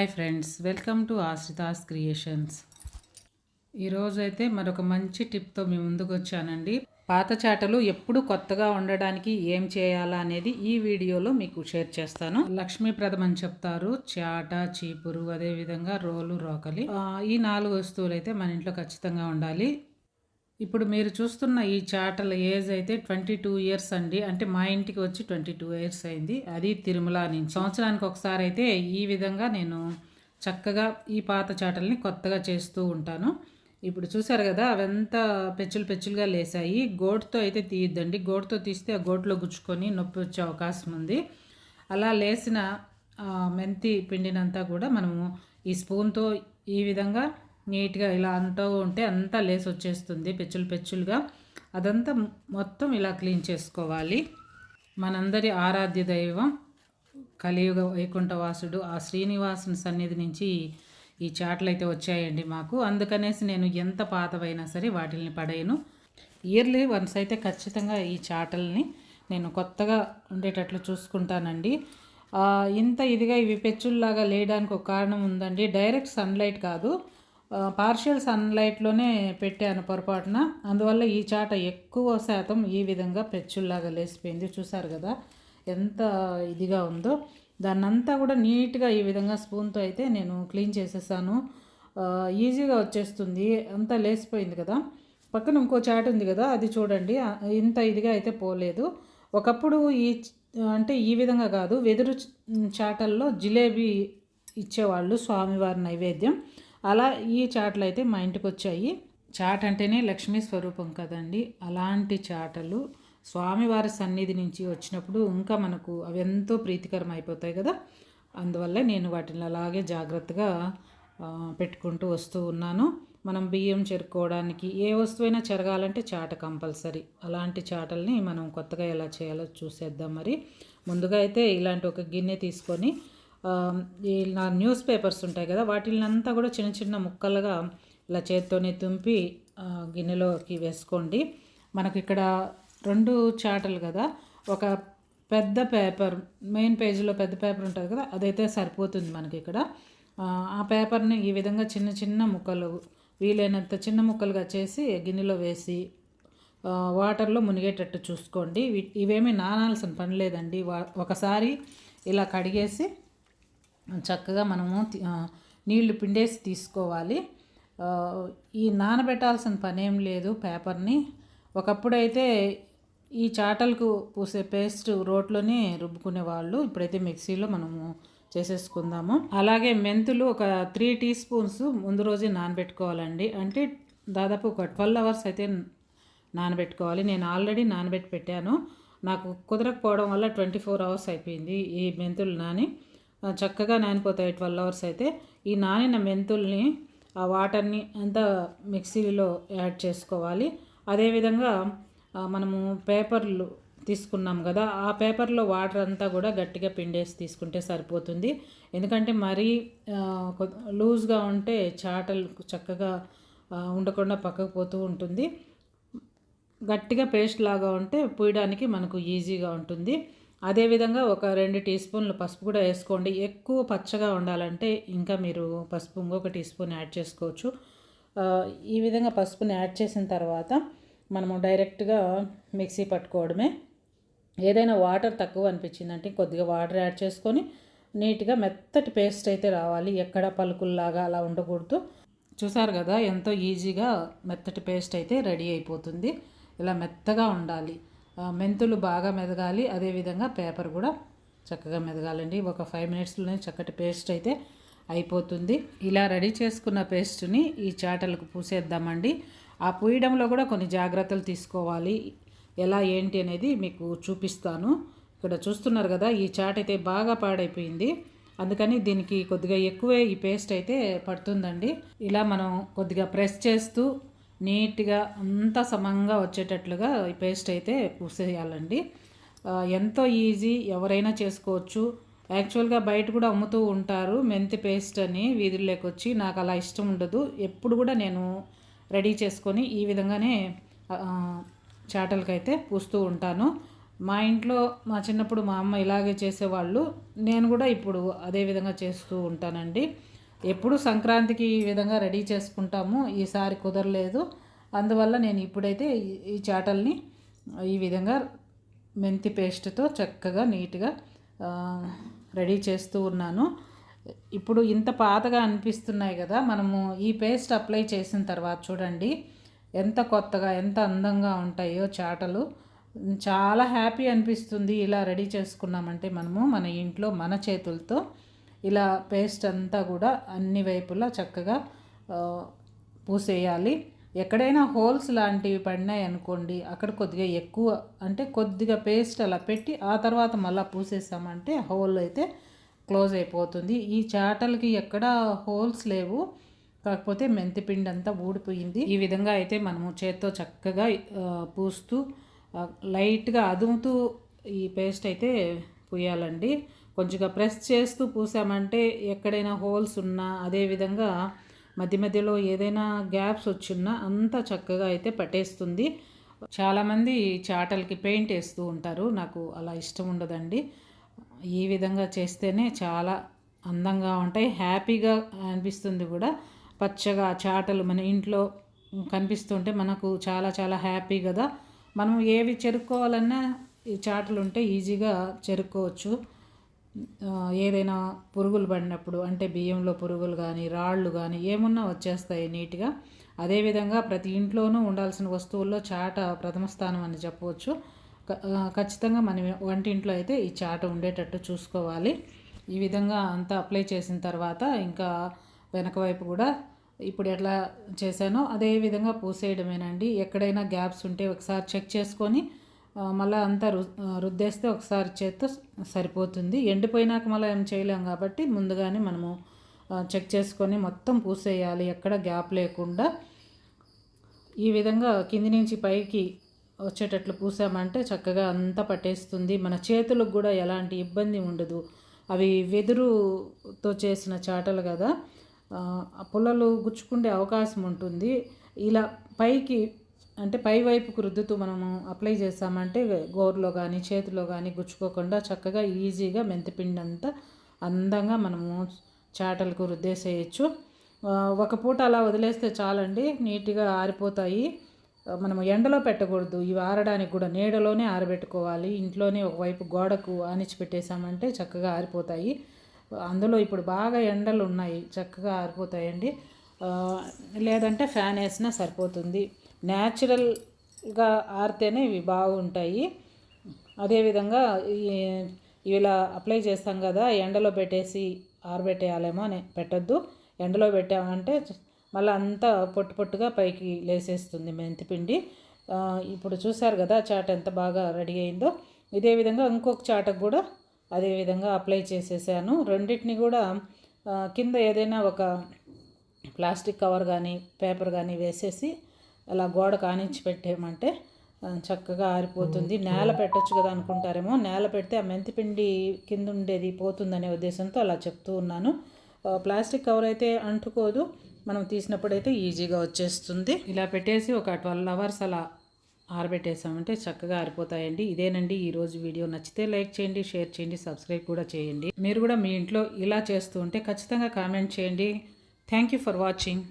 Hi friends, welcome to Ashrita's creations. ఈరోజు అయితే మరొక మంచి టిప్తో మీ ముందుకు వచ్చానండి. పాత చాటలు ఎప్పుడు కొత్తగా ఉండడానికి ఏం చేయాలా అనేది ఈ వీడియోలో మీకు షేర్ చేస్తాను. లక్ష్మీప్రదం అని చెప్తారు. చాట, చీపురు, అదేవిధంగా రోలు, రోకలి, ఈ 4 వస్తువులు అయితే మన ఇంట్లో ఖచ్చితంగా ఉండాలి. ఇప్పుడు మీరు చూస్తున్న ఈ చాటల ఏజ్ అయితే 22 ఇయర్స్ అండి. అంటే మా ఇంటికి వచ్చి 22 ఇయర్స్ అయింది. అది తిరుమల నుంచి. సంవత్సరానికి ఒకసారి అయితే ఈ విధంగా నేను చక్కగా ఈ పాత చాటల్ని కొత్తగా చేస్తూ ఉంటాను. ఇప్పుడు చూసారు కదా, అవంతా పెచ్చులుగా లేసాయి. గోటుతో అయితే తీయద్దండి. గోటుతో తీస్తే ఆ గోటులో గుచ్చుకొని నొప్పి వచ్చే అవకాశం ఉంది. అలా లేసిన మెంతి పిండినంతా కూడా మనము ఈ స్పూన్తో ఈ విధంగా నీట్గా ఇలా అంటూ ఉంటే అంతా లేసి వచ్చేస్తుంది పెచ్చులుగా. అదంతా మొత్తం ఇలా క్లీన్ చేసుకోవాలి. మనందరి ఆరాధ్య దైవం కలియుగ వైకుంఠవాసుడు ఆ శ్రీనివాసుని సన్నిధి నుంచి ఈ చాటలు అయితే వచ్చాయండి మాకు. అందుకనేసి నేను ఎంత పాతవైనా సరే వాటిని పడేయను. ఇయర్లీ వన్స్ అయితే ఖచ్చితంగా ఈ చాటల్ని నేను కొత్తగా ఉండేటట్లు చూసుకుంటానండి. ఇంత ఇదిగా ఇవి పెచ్చుల్లాగా లేయడానికి ఒక కారణం ఉందండి. డైరెక్ట్ సన్లైట్ కాదు, పార్షియల్ సన్లైట్లోనే పెట్టాను పొరపాటున. అందువల్ల ఈ చాట ఎక్కువ శాతం ఈ విధంగా పెచ్చుల్లాగా లేసిపోయింది. చూసారు కదా ఎంత ఇదిగా ఉందో. దాన్నంతా కూడా నీట్గా ఈ విధంగా స్పూన్తో అయితే నేను క్లీన్ చేసేసాను. ఈజీగా వచ్చేస్తుంది. అంతా లేసిపోయింది కదా. పక్కన ఇంకో చాట ఉంది కదా, అది చూడండి, ఇంత ఇదిగా అయితే పోలేదు. ఒకప్పుడు అంటే ఈ విధంగా కాదు, వెదురు చాటల్లో జిలేబీ ఇచ్చేవాళ్ళు స్వామివారి నైవేద్యం. అలా ఈ చాటలు అయితే మా ఇంటికి వచ్చాయి. చాట అంటేనే లక్ష్మీ స్వరూపం కదండి. అలాంటి చాటలు స్వామివారి సన్నిధి నుంచి వచ్చినప్పుడు ఇంకా మనకు అవి ఎంతో ప్రీతికరం అయిపోతాయి కదా. అందువల్ల నేను వాటిని అలాగే జాగ్రత్తగా పెట్టుకుంటూ వస్తూ ఉన్నాను. మనం బియ్యం చెరుకోవడానికి ఏ వస్తువైనా చెరగాలంటే చాట కంపల్సరీ. అలాంటి చాటల్ని మనం కొత్తగా ఎలా చేయాలో చూసేద్దాం. మరి ముందుగా అయితే ఇలాంటి ఒక గిన్నె తీసుకొని ఈ నా న్యూస్ పేపర్స్ ఉంటాయి కదా, వాటిని అంతా కూడా చిన్న చిన్న ముక్కలుగా ఇలా చేత్తోనే తుంపి గిన్నెలోకి వేసుకోండి. మనకి ఇక్కడ 2 చాటలు కదా, ఒక పెద్ద పేపర్, మెయిన్ పేజీలో పెద్ద పేపర్ ఉంటుంది కదా, అదైతే సరిపోతుంది మనకి ఇక్కడ. ఆ పేపర్ని ఈ విధంగా చిన్న చిన్న ముక్కలు, వీలైనంత చిన్న ముక్కలుగా చేసి గిన్నెలో వేసి వాటర్లో మునిగేటట్టు చూసుకోండి. ఇవేమీ నానాల్సిన పని లేదండి. ఒకసారి ఇలా కడిగేసి చక్కగా మనము నీళ్లు పిండేసి తీసుకోవాలి. ఈ నానబెట్టాల్సిన పనేం లేదు పేపర్ని. ఒకప్పుడైతే ఈ చాటలకు పూసే పేస్ట్ రోట్లోనే రుబ్బుకునేవాళ్ళు. ఇప్పుడైతే మిక్సీలో మనము చేసేసుకుందాము. అలాగే మెంతులు ఒక 3 టీ స్పూన్స్ ముందు రోజే నానబెట్టుకోవాలండి. అంటే దాదాపు ఒక 12 అవర్స్ అయితే నానబెట్టుకోవాలి. నేను ఆల్రెడీ నానబెట్టి పెట్టాను. నాకు కుదరకపోవడం వల్ల 24 అవర్స్ అయిపోయింది. ఈ మెంతులు నాని చక్కగా నానిపోతాయి 12 అవర్స్ అయితే. ఈ నానిన మెంతుల్ని ఆ వాటర్ని అంతా మిక్సీలో యాడ్ చేసుకోవాలి. అదేవిధంగా మనము పేపర్లు తీసుకున్నాం కదా, ఆ పేపర్లో వాటర్ అంతా కూడా గట్టిగా పిండేసి తీసుకుంటే సరిపోతుంది. ఎందుకంటే మరీ లూజ్గా ఉంటే చాటలు చక్కగా ఉండకుండా పక్కకు పోతూ ఉంటుంది. గట్టిగా పేస్ట్ లాగా ఉంటే పూయడానికి మనకు ఈజీగా ఉంటుంది. అదేవిధంగా ఒక 2 టీ స్పూన్లు పసుపు కూడా వేసుకోండి. ఎక్కువ పచ్చగా ఉండాలంటే ఇంకా మీరు పసుపు ఇంకొక టీ స్పూన్ యాడ్ చేసుకోవచ్చు. ఈ విధంగా పసుపుని యాడ్ చేసిన తర్వాత మనము డైరెక్ట్గా మిక్సీ పట్టుకోవడమే. ఏదైనా వాటర్ తక్కువ అనిపించిందంటే కొద్దిగా వాటర్ యాడ్ చేసుకొని నీట్గా మెత్తటి పేస్ట్ అయితే రావాలి. ఎక్కడ పలుకుల్లాగా అలా ఉండకూడదు. చూసారు కదా ఎంతో ఈజీగా మెత్తటి పేస్ట్ అయితే రెడీ అయిపోతుంది. ఇలా మెత్తగా ఉండాలి. మెంతులు బాగా మెదగాలి. అదేవిధంగా పేపర్ కూడా చక్కగా మెదగాలండి. ఒక 5 మినిట్స్లోనే చక్కటి పేస్ట్ అయితే అయిపోతుంది. ఇలా రెడీ చేసుకున్న పేస్ట్ని ఈ చాటలకు పూసేద్దామండి. ఆ పూయడంలో కూడా కొన్ని జాగ్రత్తలు తీసుకోవాలి. ఎలా ఏంటి అనేది మీకు చూపిస్తాను. ఇక్కడ చూస్తున్నారు కదా, ఈ చాట అయితే బాగా పాడైపోయింది. అందుకని దీనికి కొద్దిగా ఎక్కువే ఈ పేస్ట్ అయితే పడుతుందండి. ఇలా మనం కొద్దిగా ప్రెస్ చేస్తూ నీట్గా అంతా సమంగా వచ్చేటట్లుగా ఈ పేస్ట్ అయితే పూసేయాలండి. ఎంతో ఈజీ, ఎవరైనా చేసుకోవచ్చు. యాక్చువల్గా బయట కూడా అమ్ముతూ ఉంటారు మెంతి పేస్ట్ అని వీధుల్లోకి వచ్చి. నాకు అలా ఇష్టం ఉండదు. ఎప్పుడు కూడా నేను రెడీ చేసుకొని ఈ విధంగానే చాటలకైతే పూస్తూ ఉంటాను. మా ఇంట్లో మా చిన్నప్పుడు మా అమ్మ ఇలాగే చేసేవాళ్ళు. నేను కూడా ఇప్పుడు అదే విధంగా చేస్తూ ఉంటానండి. ఎప్పుడు సంక్రాంతికి ఈ విధంగా రెడీ చేసుకుంటాము. ఈసారి కుదరలేదు. అందువల్ల నేను ఇప్పుడైతే ఈ చాటల్ని ఈ విధంగా మెంతి పేస్ట్తో చక్కగా నీట్గా రెడీ చేస్తూ ఉన్నాను. ఇప్పుడు ఇంత పాతగా అనిపిస్తున్నాయి కదా, మనము ఈ పేస్ట్ అప్లై చేసిన తర్వాత చూడండి ఎంత కొత్తగా ఎంత అందంగా ఉంటాయో చాటలు. చాలా హ్యాపీ అనిపిస్తుంది ఇలా రెడీ చేసుకున్నామంటే మనము మన ఇంట్లో మన చేతులతో ఇలా పేస్ట్ అంతా కూడా అన్ని వైపులా చక్కగా పూసేయాలి. ఎక్కడైనా హోల్స్ లాంటివి పడినాయి అనుకోండి, అక్కడ కొద్దిగా ఎక్కువ అంటే కొద్దిగా పేస్ట్ అలా పెట్టి ఆ తర్వాత మళ్ళీ పూసేసామంటే హోల్ అయితే క్లోజ్ అయిపోతుంది. ఈ చాటలకి ఎక్కడ హోల్స్ లేవు, కాకపోతే మెంతిపిండి అంతా ఊడిపోయింది. ఈ విధంగా అయితే మనము చేత్తో చక్కగా పూస్తూ లైట్గా అదుముతూ ఈ పేస్ట్ అయితే పూయాలండి. కొంచెంగా ప్రెస్ చేస్తూ పూసామంటే ఎక్కడైనా హోల్స్ ఉన్నా, అదేవిధంగా మధ్య మధ్యలో ఏదైనా గ్యాప్స్ వచ్చినా అంతా చక్కగా అయితే పట్టేస్తుంది. చాలామంది చాటలకి పెయింట్ వేస్తూ ఉంటారు, నాకు అలా ఇష్టం ఉండదండి. ఈ విధంగా చేస్తేనే చాలా అందంగా ఉంటాయి, హ్యాపీగా అనిపిస్తుంది కూడా. పచ్చగా చాటలు మన ఇంట్లో కనిపిస్తుంటే మనకు చాలా చాలా హ్యాపీ కదా. మనం ఏవి చెరుక్కోవాలన్నా ఈ చాటలు ఉంటే ఈజీగా చెరుక్కోవచ్చు. ఏదైనా పురుగులు పడినప్పుడు అంటే బియ్యంలో పురుగులు కానీ రాళ్ళు కానీ ఏమున్నా వచ్చేస్తాయి నీట్గా. అదేవిధంగా ప్రతి ఇంట్లోనూ ఉండాల్సిన వస్తువుల్లో చాట ప్రథమ స్థానం అని చెప్పవచ్చు. ఖచ్చితంగా మన వంటింట్లో అయితే ఈ చాట ఉండేటట్టు చూసుకోవాలి. ఈ విధంగా అంతా అప్లై చేసిన తర్వాత ఇంకా వెనక వైపు కూడా ఇప్పుడు ఎట్లా చేశానో అదే విధంగా పూసేయడమేనండి. ఎక్కడైనా గ్యాప్స్ ఉంటే ఒకసారి చెక్ చేసుకొని మళ్ళీ అంతా రుద్దేస్తే ఒకసారి చేత్తో సరిపోతుంది. ఎండిపోయినాక మళ్ళీ ఏం చేయలేం కాబట్టి ముందుగానే మనము చెక్ చేసుకొని మొత్తం పూసేయాలి, ఎక్కడ గ్యాప్ లేకుండా. ఈ విధంగా కింది నుంచి పైకి వచ్చేటట్లు పూసామంటే చక్కగా అంతా పట్టేస్తుంది. మన చేతులకు కూడా ఎలాంటి ఇబ్బంది ఉండదు. అవి వెదురుతో చేసిన చాటలు కదా, పుల్లలు గుచ్చుకుండే అవకాశం ఉంటుంది. ఇలా పైకి అంటే పై వైపుకు రుద్దుతూ మనము అప్లై చేసామంటే గోరులో కానీ చేతిలో కానీ గుచ్చుకోకుండా చక్కగా ఈజీగా మెంతిపిండి అంతా అందంగా మనము చాటలకు రుద్దేసేయచ్చు. ఒక పూట అలా వదిలేస్తే చాలండి, నీట్గా ఆరిపోతాయి. మనము ఎండలో పెట్టకూడదు, ఇవి ఆరడానికి కూడా నీడలోనే ఆరబెట్టుకోవాలి. ఇంట్లోనే ఒకవైపు గోడకు ఆనిచి పెట్టేసామంటే చక్కగా ఆరిపోతాయి. అందులో ఇప్పుడు బాగా ఎండలు ఉన్నాయి, చక్కగా ఆరిపోతాయండి. లేదంటే ఫ్యాన్ వేసినా సరిపోతుంది. న్యాచురల్గా ఆరితేనే ఇవి బాగుంటాయి. అదేవిధంగా ఇలా అప్లై చేస్తాం కదా, ఎండలో పెట్టేసి ఆరబెట్టేయాలేమో అని పెట్టద్దు. ఎండలో పెట్టామంటే మళ్ళీ అంతా పొట్టు పొట్టుగా పైకి లేసేస్తుంది మెంతిపిండి. ఇప్పుడు చూసారు కదా చాట ఎంత బాగా రెడీ అయిందో. ఇదే విధంగా ఇంకొక చాటకు కూడా అదే విధంగా అప్లై చేసేసాను. రెండింటిని కూడా కింద ఏదైనా ఒక ప్లాస్టిక్ కవర్ కానీ పేపర్ కానీ వేసేసి అలా గోడ కానించి పెట్టేయమంటే చక్కగా ఆరిపోతుంది. నేల పెట్టచ్చు కదా అనుకుంటారేమో, నేల పెడితే ఆ మెంతిపిండి కింద ఉండేది పోతుందనే ఉద్దేశంతో అలా చెప్తూ ఉన్నాను. ప్లాస్టిక్ కవర్ అయితే అంటుకోదు, మనం తీసినప్పుడైతే ఈజీగా వచ్చేస్తుంది. ఇలా పెట్టేసి ఒక 12 hours అలా ఆరబెట్టేసామంటే చక్కగా ఆరిపోతాయండి. ఇదేనండి ఈరోజు వీడియో. నచ్చితే లైక్ చేయండి, షేర్ చేయండి, సబ్స్క్రైబ్ కూడా చేయండి. మీరు కూడా మీ ఇంట్లో ఇలా చేస్తూ ఉంటే ఖచ్చితంగా కామెంట్ చేయండి. Thank you for watching.